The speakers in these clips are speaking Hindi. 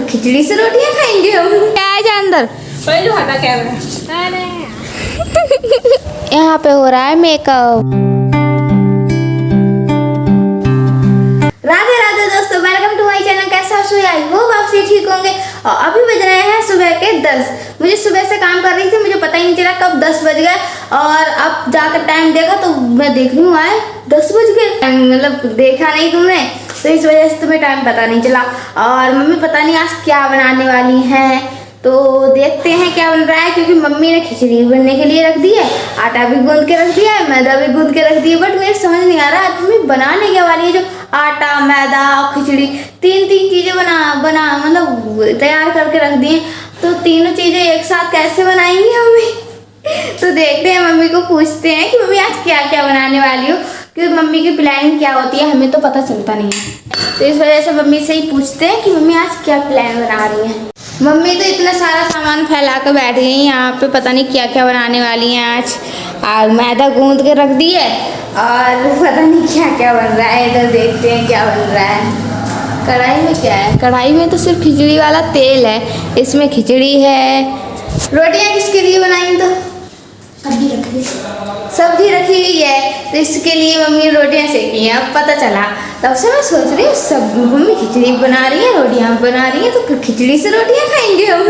खिचड़ी से रोटियां खाएंगे हम। क्या है अंदर? पहले हटा कैमरा। यहाँ पे हो रहा है मेकअप। राधे राधे दोस्तों, वेलकम टू माय चैनल। कैसा आई होप आप सभी ठीक होंगे। और अभी बज रहे हैं सुबह के 10। मुझे सुबह से काम कर रही थी, मुझे पता ही नहीं चला कब 10 बज गए। और अब जाकर टाइम देखा तो मैं देख रही हूँ आए 10 बज गए। मतलब देखा नहीं तुमने, तो इस वजह से तुम्हें टाइम पता नहीं चला। और मम्मी पता नहीं आज क्या बनाने वाली हैं, तो देखते हैं क्या बन रहा है। क्योंकि मम्मी ने खिचड़ी बनने के लिए रख दी है, आटा भी गूंद के रख दिया है, मैदा भी गूंद के रख दिया। बट मेरे समझ नहीं आ रहा है मम्मी बनाने क्या वाली है। जो आटा, मैदा और खिचड़ी तीन चीज़ें बना मतलब तैयार करके रख दी हैं, तो तीनों चीज़ें एक साथ कैसे बनाएंगी मम्मी। तो देखते हैं, मम्मी को पूछते हैं कि मम्मी आज क्या क्या बनाने वाली हो। क्योंकि मम्मी की प्लानिंग क्या होती है हमें तो पता चलता नहीं है, तो इस वजह से मम्मी से ही पूछते हैं कि मम्मी आज क्या प्लान बना रही हैं। मम्मी तो इतना सारा सामान फैला कर बैठ गई हैं यहाँ पे, पता नहीं क्या क्या बनाने वाली हैं आज। और मैदा गूंद के रख दी है और पता नहीं क्या क्या बन रहा है। इधर देखते हैं क्या बन रहा है। कढ़ाई में क्या है? कढ़ाई में तो सिर्फ खिचड़ी वाला तेल है, इसमें खिचड़ी है। रोटियाँ किसके लिए बनाई? तो सब्जी रखी हुई है, तो इसके लिए मम्मी रोटियां सेकी हैं। अब पता चला, तब से मैं सोच रही हूँ सब मम्मी खिचड़ी बना रही है, रोटियां बना रही है, तो खिचड़ी से रोटियां खाएंगे हम।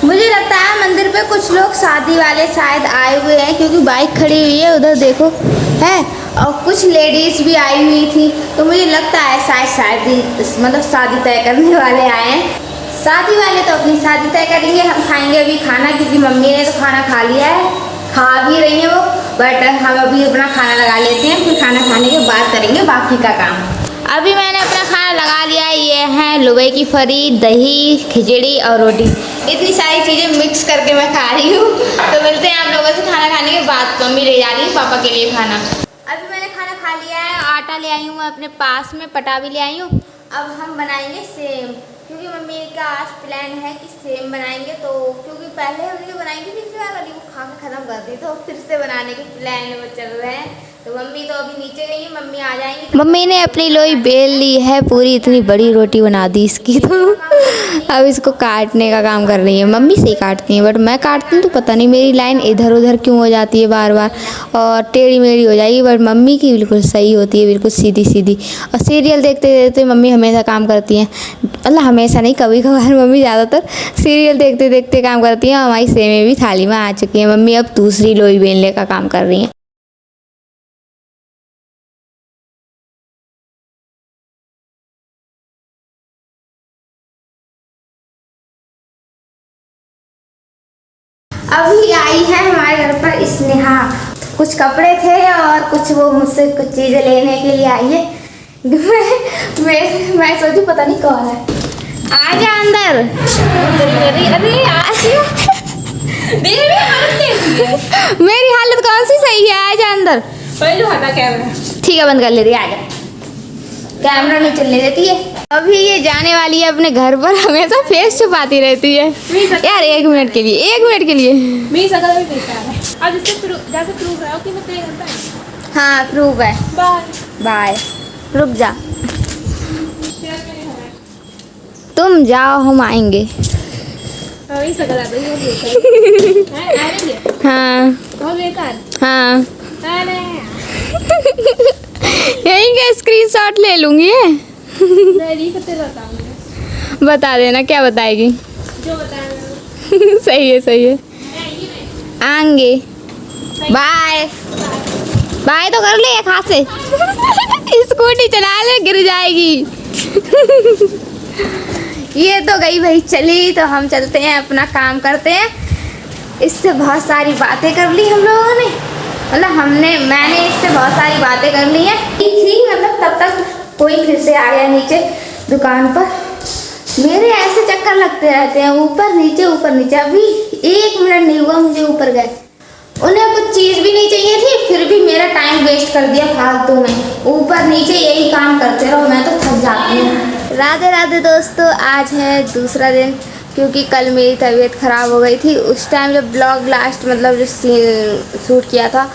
मुझे लगता है मंदिर पे कुछ लोग शादी वाले शायद आए हुए हैं, क्योंकि बाइक खड़ी हुई है उधर देखो है, और कुछ लेडीज भी आई हुई थी। तो मुझे लगता है शायद शादी तय करने वाले आए हैं। शादी वाले तो अपनी शादी तय करेंगे, हम खाएंगे अभी खाना, क्योंकि मम्मी ने तो खाना खा लिया है, खा भी रही है वो। बट हम अभी अपना खाना लगा लेते हैं, फिर खाना खाने के बाद करेंगे बाकी का काम। अभी मैंने अपना खाना लगा लिया है। ये है लुबई की फरी, दही, खिचड़ी और रोटी। इतनी सारी चीज़ें मिक्स करके मैं खा रही हूँ। तो मिलते हैं आप लोगों से खाना खाने के बाद। मम्मी ले जा रही है पापा के लिए खाना। अभी मैंने खाना खा लिया है, आटा ले आई हूँ अपने पास में, पटा भी ले आई हूँ। अब हम बनाएंगे सेम, क्योंकि मम्मी का आज प्लान है कि सेम बनाएंगे। तो क्योंकि पहले हमने जो बनाई थी पिछली बार वाली, वो खा के ख़त्म कर दी, तो फिर से बनाने के प्लान में चल रहे हैं। तो मम्मी तो अभी नीचे गई है, मम्मी आ जाएंगी। मम्मी ने अपनी लोई बेल ली है पूरी, इतनी बड़ी रोटी बना दी इसकी। तो अब इसको काटने का काम कर रही है। मम्मी से ही काटती हैं, बट मैं काटती हूँ तो पता नहीं मेरी लाइन इधर उधर क्यों हो जाती है बार बार, और टेढ़ी मेढ़ी हो जाएगी। बट मम्मी की बिल्कुल सही होती है, बिल्कुल सीधी सीधी। और सीरियल देखते देखते मम्मी हमेशा काम करती हैं, मतलब हमेशा नहीं, कभी कभार मम्मी ज़्यादातर सीरियल देखते देखते काम करती हैं। हमारी सेमें भी थाली में आ चुकी है। मम्मी अब दूसरी लोई बेलने का काम कर रही हैं। अभी आई है हमारे घर पर स्नेहा। कुछ कपड़े थे और कुछ वो मुझसे कुछ चीज़ें लेने के लिए आई है। मैं सोचू पता नहीं कौन है। आजा अंदर। मेरी हालत कौन सी सही है? आजा अंदर। पहले हटा कैमरा। ठीक है, बंद कर लेती है। आजा, कैमरा नहीं चलने देती है। अभी ये जाने वाली है अपने घर पर, हमेशा फेस छुपाती रहती है यार। 1 मिनट के लिए, 1 मिनट के लिए मेरी शकल भी देखा है। अब इससे प्रूफ है कि मैं तेरे घर पे। हाँ प्रूफ है। Bye bye. रुक जा, तुम जाओ, हम आएंगे। वही शकल आता है। हाँ बहुत बेकार। हाँ, अरे यहीं का स्क्रीनशॉट ले लूंगी। नहीं बताऊंगी। बता देना, क्या बताएगी? जो बताया। सही है सही है, आएंगे। बाय बाय तो कर ले एक हाथ से। स्कूटी चला ले, गिर जाएगी। ये तो गई भाई चली, तो हम चलते हैं अपना काम करते हैं। इससे बहुत सारी बातें कर ली हम लोगों ने, मतलब मैंने इससे बहुत सारी बातें कर ली हैं। मतलब तब तक कोई फिर से आ गया नीचे दुकान पर। मेरे ऐसे चक्कर लगते रहते हैं, ऊपर नीचे ऊपर नीचे। अभी 1 मिनट नहीं हुआ मुझे ऊपर गए, उन्हें कुछ चीज़ भी नहीं चाहिए थी, फिर भी मेरा टाइम वेस्ट कर दिया फालतू में। ऊपर नीचे यही काम करते रहो, मैं तो थक जाती हूँ। राधे राधे दोस्तों, आज है दूसरा दिन, क्योंकि कल मेरी तबीयत ख़राब हो गई थी। उस टाइम जब ब्लॉग लास्ट मतलब जो सीन शूट किया था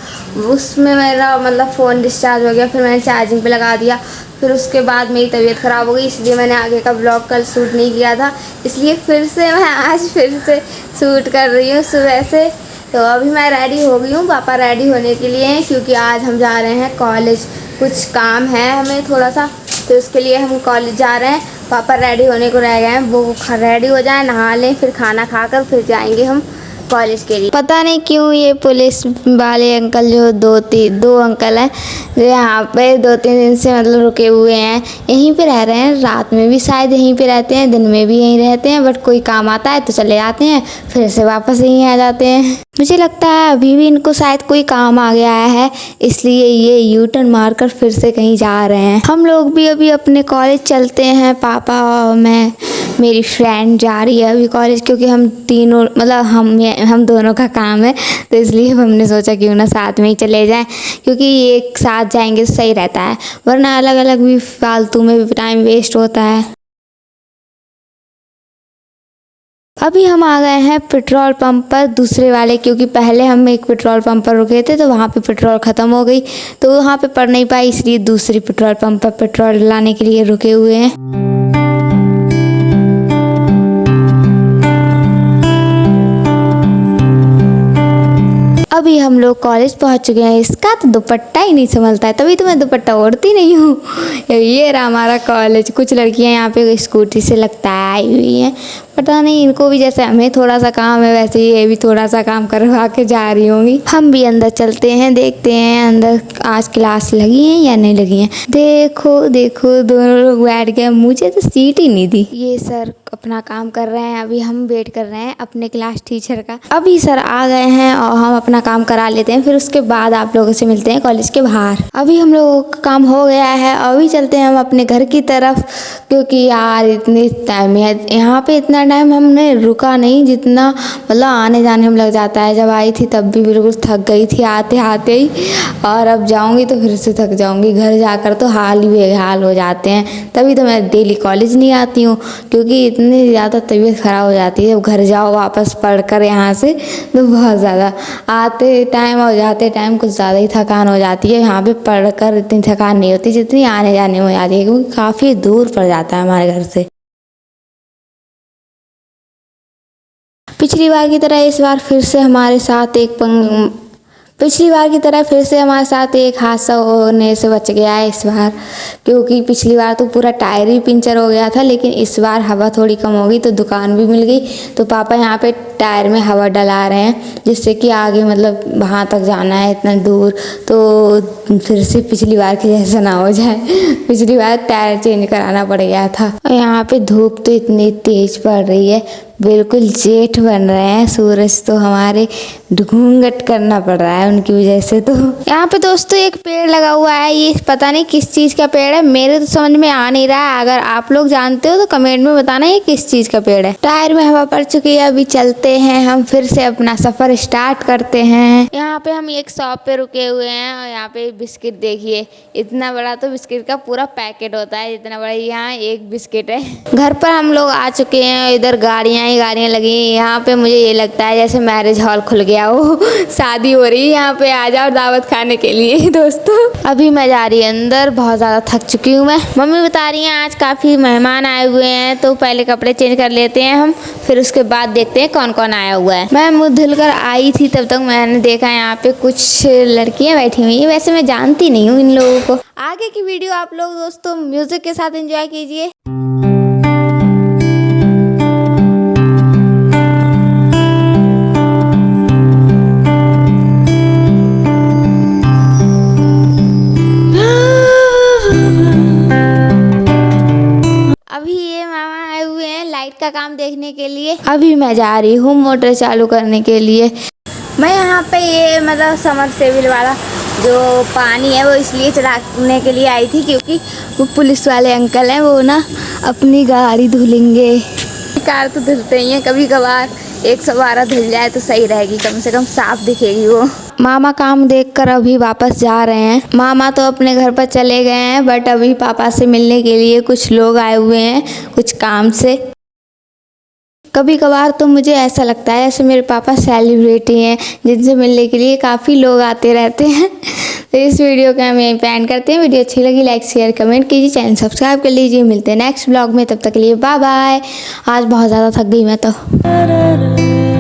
उसमें मेरा मतलब फ़ोन डिस्चार्ज हो गया, फिर मैंने चार्जिंग पे लगा दिया। फिर उसके बाद मेरी तबीयत ख़राब हो गई, इसलिए मैंने आगे का ब्लॉग कल शूट नहीं किया था। इसलिए फिर से मैं आज फिर से शूट कर रही हूँ सुबह से। तो अभी मैं रेडी हो गई हूँ, पापा रेडी होने के लिए हैं क्योंकि आज हम जा रहे हैं कॉलेज। कुछ काम है हमें थोड़ा सा, तो उसके लिए हम कॉलेज जा रहे हैं। पापा रेडी होने को रह गए हैं, वो रेडी हो जाए, नहा लें, फिर खाना खाकर फिर जाएंगे हम कॉलेज के लिए। पता नहीं क्यों ये पुलिस वाले अंकल जो दो अंकल हैं जो यहाँ पे 2-3 दिन से मतलब रुके हुए हैं, यहीं पे रह रहे हैं। रात में भी शायद यहीं पे रहते हैं, दिन में भी यहीं रहते हैं, बट कोई काम आता है तो चले जाते हैं, फिर से वापस यहीं आ जाते हैं। मुझे लगता है अभी भी इनको शायद कोई काम आ गया है, इसलिए ये यू टर्न मारकर फिर से कहीं जा रहे हैं। हम लोग भी अभी अपने कॉलेज चलते हैं, पापा और मैं, मेरी फ्रेंड जा रही है अभी कॉलेज, क्योंकि हम तीनों मतलब हम दोनों का काम है, तो इसलिए हमने सोचा क्यों ना साथ में ही चले जाएं, क्योंकि एक साथ जाएंगे तो सही रहता है, वरना अलग अलग भी फालतू में भी टाइम वेस्ट होता है। अभी हम आ गए हैं पेट्रोल पंप पर, दूसरे वाले, क्योंकि पहले हम एक पेट्रोल पंप पर रुके थे तो वहाँ पे पेट्रोल ख़त्म हो गई, तो वहाँ पे पड़ नहीं पाई, इसलिए दूसरी पेट्रोल पंप पर पेट्रोल लाने के लिए रुके हुए हैं। अभी हम लोग कॉलेज पहुंच चुके हैं। इसका तो दुपट्टा ही नहीं संभलता है, तभी तो मैं दुपट्टा ओढ़ती नहीं हूँ। ये रहा हमारा कॉलेज। कुछ लड़कियां यहाँ पे स्कूटी से लगता है आई हुई हैं, पता नहीं इनको भी जैसे हमें थोड़ा सा काम है वैसे ये भी थोड़ा सा काम करवा के जा रही होंगी। हम भी अंदर चलते हैं, देखते हैं अंदर आज क्लास लगी है या नहीं लगी है। देखो देखो दोनों लोग बैठ गए, मुझे तो सीट ही नहीं दी। ये सर अपना काम कर रहे हैं, अभी हम वेट कर रहे हैं अपने क्लास टीचर का। अभी सर आ गए हैं और हम अपना काम करा लेते हैं, फिर उसके बाद आप लोगों से मिलते हैं कॉलेज के बाहर। अभी हम लोगों का काम हो गया है, अभी चलते हैं हम अपने घर की तरफ, क्योंकि यार इतनी टाइम है यहाँ पे, इतना टाइम हमने रुका नहीं जितना मतलब आने जाने में लग जाता है। जब आई थी तब भी बिल्कुल थक गई थी आते आते ही, और अब जाऊंगी तो फिर से थक जाऊंगी। घर जाकर तो हाल ही बेहाल हो जाते हैं, तभी तो मैं डेली कॉलेज नहीं आती हूँ, क्योंकि इतनी ज़्यादा तबीयत ख़राब हो जाती है। जब घर जाओ वापस पढ़कर यहाँ से तो बहुत ज़्यादा आते टाइम और जाते टाइम कुछ ज़्यादा ही थकान हो जाती है। यहाँ पे पढ़कर इतनी थकान नहीं होती जितनी आने जाने में हो जाती है, क्योंकि काफ़ी दूर पड़ जाता है हमारे घर से। पिछली बार की तरह इस बार फिर से हमारे साथ एक हादसा होने से बच गया है इस बार, क्योंकि पिछली बार तो पूरा टायर ही पंचर हो गया था, लेकिन इस बार हवा थोड़ी कम हो गई तो दुकान भी मिल गई, तो पापा यहाँ पे टायर में हवा डला रहे हैं, जिससे कि आगे मतलब वहाँ तक जाना है इतना दूर, तो फिर से पिछली बार की जैसा ना हो जाए। पिछली बार टायर चेंज कराना पड़ गया था। और यहाँ पे धूप तो इतनी तेज पड़ रही है, बिल्कुल जेठ बन रहे हैं सूरज, तो हमारे घूंघट करना पड़ रहा है उनकी वजह से। तो यहाँ पे दोस्तों एक पेड़ लगा हुआ है, ये पता नहीं किस चीज़ का पेड़ है, मेरे तो समझ में आ नहीं रहा है। अगर आप लोग जानते हो तो कमेंट में बताना ये किस चीज़ का पेड़ है। टायर में हवा पड़ चुकी है, अभी चलते हैं हम फिर से अपना सफ़र स्टार्ट करते हैं। यहाँ पे हम एक शॉप पे रुके हुए हैं और यहाँ पे बिस्किट देखिए, इतना बड़ा तो बिस्किट का पूरा पैकेट होता है, इतना बड़ा यहाँ एक बिस्किट है। घर पर हम लोग आ चुके हैं, इधर गाड़ियाँ लगी हैं। यहाँ पे मुझे ये लगता है जैसे मैरिज हॉल खुल गया हो, शादी हो रही है यहाँ पे, आ जाओ दावत खाने के लिए। दोस्तों अभी मैं जा रही अंदर, बहुत ज़्यादा थक चुकी हूँ मैं। मम्मी बता रही हैं आज काफ़ी मेहमान आए हुए हैं, तो पहले कपड़े चेंज कर लेते हैं हम, फिर उसके बाद देखते हैं कौन कौन आया हुआ है। मैं मुँह धुलकर आई थी तब तक मैंने देखा यहाँ पे कुछ लड़कियाँ बैठी हुई हैं, वैसे मैं जानती नहीं हूँ इन लोगों को। आगे की वीडियो आप लोग दोस्तों म्यूजिक के साथ एंजॉय कीजिए। का काम देखने के लिए अभी मैं जा रही हूँ मोटर चालू करने के लिए। मैं यहाँ पे ये मतलब समरसेबिल वाला जो पानी है वो इसलिए चलाने के लिए आई थी, क्योंकि वो पुलिस वाले अंकल हैं, वो ना अपनी गाड़ी धुलेंगे। कार तो धुलते ही हैं कभी कभार, 112 धुल जाए तो सही रहेगी, कम से कम साफ दिखेगी वो। मामा काम देखकर अभी वापस जा रहे हैं। मामा तो अपने घर पर चले गए हैं, बट अभी पापा से मिलने के लिए कुछ लोग आए हुए हैं कुछ काम से। कभी कभार तो मुझे ऐसा लगता है जैसे मेरे पापा सेलिब्रिटी हैं जिनसे मिलने के लिए काफ़ी लोग आते रहते हैं। तो इस वीडियो को हम यहीं पे एंड करते हैं। वीडियो अच्छी लगी लाइक शेयर कमेंट कीजिए, चैनल सब्सक्राइब कर लीजिए। मिलते हैं नेक्स्ट ब्लॉग में, तब तक के लिए बाय बाय। आज बहुत ज़्यादा थक गई मैं तो।